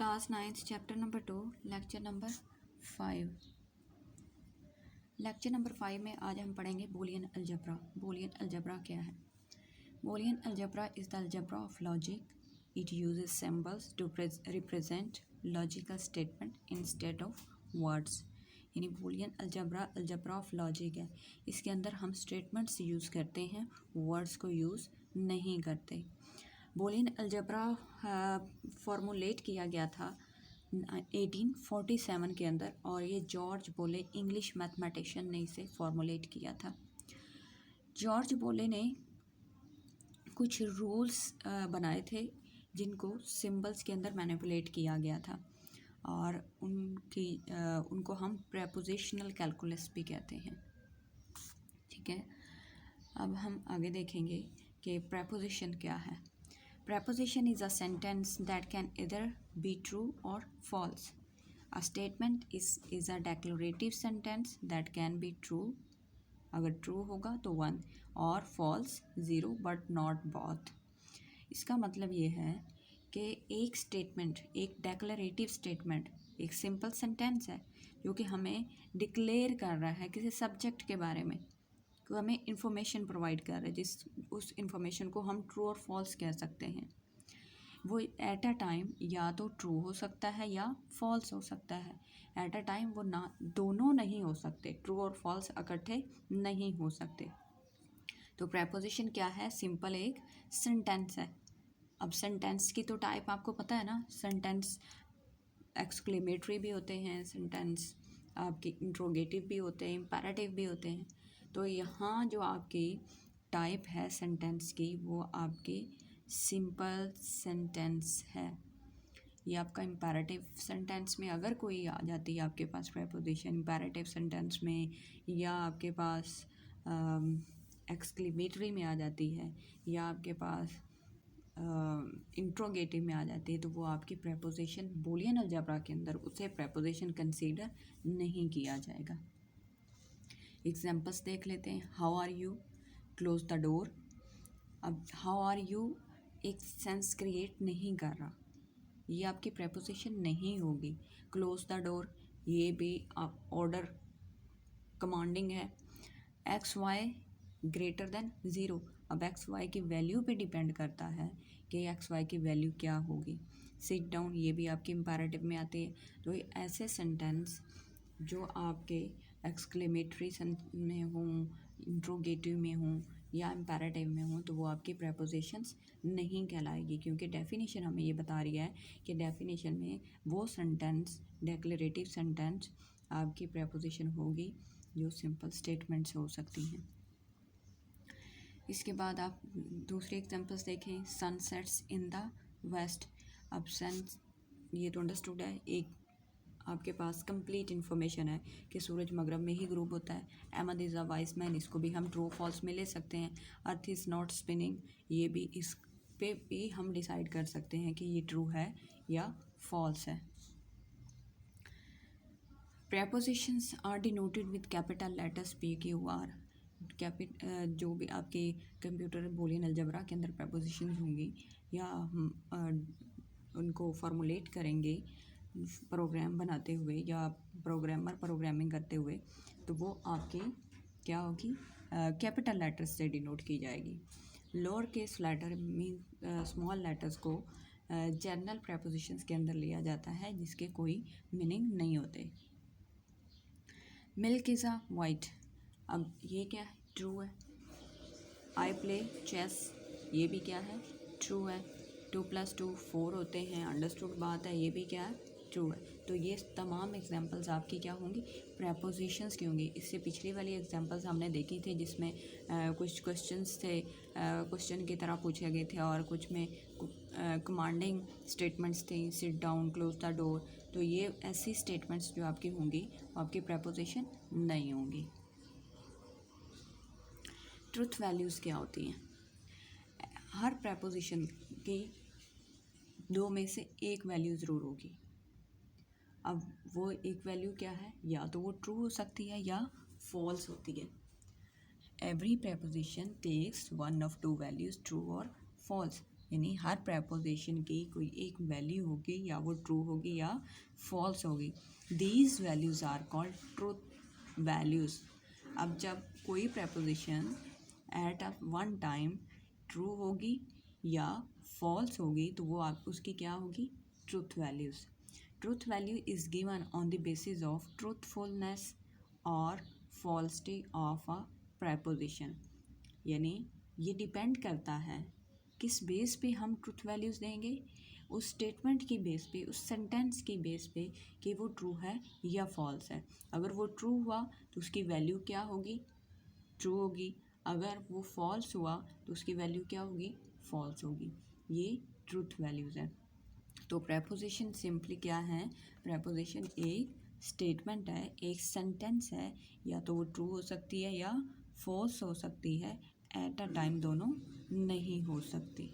Class 9th chapter number 2 lecture number 5। Lecture number 5 में आज हम पढ़ेंगे बूलियन अलजेब्रा। बूलियन अलजेब्रा क्या है? Boolean algebra is the algebra of logic. It uses symbols to represent logical statement instead of words. यानी Boolean algebra algebra of logic है। इसके अंदर हम स्टेटमेंट्स यूज़ करते हैं, वर्ड्स को यूज़ नहीं करते। बूलियन अलजेब्रा फॉर्मुलेट किया गया था 1847 के अंदर, और ये जॉर्ज बोले इंग्लिश मैथमेटिशियन ने इसे फॉर्मुलेट किया था। जॉर्ज बोले ने कुछ रूल्स बनाए थे जिनको सिंबल्स के अंदर मैनिपुलेट किया गया था, और उनको हम प्रेपोजिशनल कैलकुलस भी कहते हैं। ठीक है, अब हम आगे देखेंगे कि प्रेपोजिशन क्या है। Preposition is a sentence that can either be true or false. A statement is a declarative sentence that can be true. अगर true होगा तो 1 और false 0 but not both. इसका मतलब ये है कि एक स्टेटमेंट, एक डेक्लरेटिव स्टेटमेंट, एक सिंपल सेंटेंस है जो कि हमें डिक्लेयर कर रहा है किसी सब्जेक्ट के बारे में, तो हमें इंफॉर्मेशन प्रोवाइड कर रहा है, उस इंफॉर्मेशन को हम ट्रू और फॉल्स कह सकते हैं। वो एट अ टाइम या तो ट्रू हो सकता है या फॉल्स हो सकता है। एट अ टाइम वो ना दोनों नहीं हो सकते, ट्रू और फॉल्स इकट्ठे नहीं हो सकते। तो प्रेपोजिशन क्या है? सिंपल एक सेंटेंस है। अब सेंटेंस की तो टाइप आपको पता है ना, सेंटेंस एक्सक्लेमेटरी भी होते हैं, सेंटेंस आपके इंट्रोगेटिव भी होते हैं, इम्पेरेटिव भी होते हैं। तो यहाँ जो आपकी टाइप है सेंटेंस की, वो आपकी सिंपल सेंटेंस है। ये आपका इम्पेरेटिव सेंटेंस में अगर कोई आ जाती है आपके पास प्रेपोजिशन इम्पेरेटिव सेंटेंस में, या आपके पास एक्सक्लेमेटरी में आ जाती है, या आपके पास इंट्रोगेटिव में आ जाती है, तो वो आपकी प्रेपोजिशन बूलियन अलजेब्रा के अंदर उसे प्रेपोजिशन कंसीडर नहीं किया जाएगा। एग्जाम्पल्स देख लेते हैं। How are you, close the door. अब हाउ आर यू एक सेंस क्रिएट नहीं कर रहा, ये आपकी प्रेपोजिशन नहीं होगी। क्लोज द डोर ये भी आप ऑर्डर कमांडिंग है। एक्स वाई ग्रेटर देन 0, अब एक्स वाई की वैल्यू पे डिपेंड करता है कि एक्स वाई की वैल्यू क्या होगी। सिट डाउन ये भी आपकी इम्पेरेटिव में आती है। तो ऐसे सेंटेंस जो आपके एक्सक्लेमेटरी में हों, इंट्रोगेटिव में हों या इम्पेरेटिव में हों, तो वो आपकी प्रेपोजिशंस नहीं कहलाएगी, क्योंकि डेफिनेशन हमें ये बता रही है कि डेफिनेशन में वो सेंटेंस डेक्लरेटिव सेंटेंस आपकी प्रेपोजिशन होगी जो सिंपल स्टेटमेंट्स हो सकती हैं। इसके बाद आप दूसरे एग्जांपल्स देखें। Sun sets in the west. अब सन ये तो अंडरस्टूड है, एक आपके पास कंप्लीट इन्फॉर्मेशन है कि सूरज मगरब में ही ग्रूब होता है। Ahmed is a wise man, इसको भी हम ट्रू फॉल्स में ले सकते हैं। अर्थ इज़ नॉट स्पिनिंग, ये भी इस पे भी हम डिसाइड कर सकते हैं कि ये ट्रू है या फॉल्स है। Prepositions are denoted with capital letters PQR। जो भी आपके कंप्यूटर बूलियन अलजेब्रा के अंदर प्रेपोजिशंस होंगी या हम उनको फॉर्मुलेट करेंगे प्रोग्राम बनाते हुए या प्रोग्रामिंग करते हुए, तो वो आपकी क्या होगी? कैपिटल लेटर्स से डिनोट की जाएगी। Lower case letter mean small letters को जनरल प्रेपोजिशंस के अंदर लिया जाता है जिसके कोई मीनिंग नहीं होते। मिल्क इज़ अ वाइट, अब ये क्या है? ट्रू है। आई प्ले चेस, ये भी क्या है? ट्रू है। 2 + 2 4 होते हैं, अंडरस्टूड बात है, ये भी क्या है? ट्रू है। तो ये तमाम एग्जांपल्स आपकी क्या होंगी? प्रेपोजिशंस की होंगी। इससे पिछली वाली एग्जांपल्स हमने देखी थी जिसमें कुछ क्वेश्चंस थे, क्वेश्चन की तरह पूछे गए थे, और कुछ में कमांडिंग स्टेटमेंट्स थी, sit down, close the door. तो ये ऐसी स्टेटमेंट्स जो आपकी होंगी आपकी प्रेपोजिशन नहीं होंगी। ट्रुथ वैल्यूज़ क्या होती हैं? हर प्रेपोजिशन की 2 में से एक वैल्यू ज़रूर होगी। अब वो एक वैल्यू क्या है? या तो वो ट्रू हो सकती है या फॉल्स होती है। Every preposition takes 1 of 2 values, true और फॉल्स। यानी हर प्रेपोजिशन की कोई एक वैल्यू होगी, या वो ट्रू होगी या फॉल्स होगी। These values are called truth values. अब जब कोई preposition at a one time true होगी या फॉल्स होगी तो वो आप उसकी क्या होगी, truth values. Truth value is given on the basis of truthfulness और फॉल्सिटी ऑफ अ प्रेपोजिशन। यानी ये डिपेंड करता है किस बेस पे हम ट्रूथ वैल्यूज़ देंगे, उस स्टेटमेंट की बेस पे, उस सेंटेंस की बेस पे कि वो ट्रू है या फॉल्स है। अगर वो ट्रू हुआ तो उसकी वैल्यू क्या होगी, ट्रू होगी। अगर वो फॉल्स हुआ तो उसकी वैल्यू क्या होगी, फॉल्स होगी। ये ट्रूथ वैल्यूज़ है। तो प्रेपोजिशन सिंपली क्या है, प्रेपोजिशन एक स्टेटमेंट है, एक सेंटेंस है, या तो वो ट्रू हो सकती है या फॉल्स हो सकती है, एट अ टाइम दोनों नहीं हो सकती।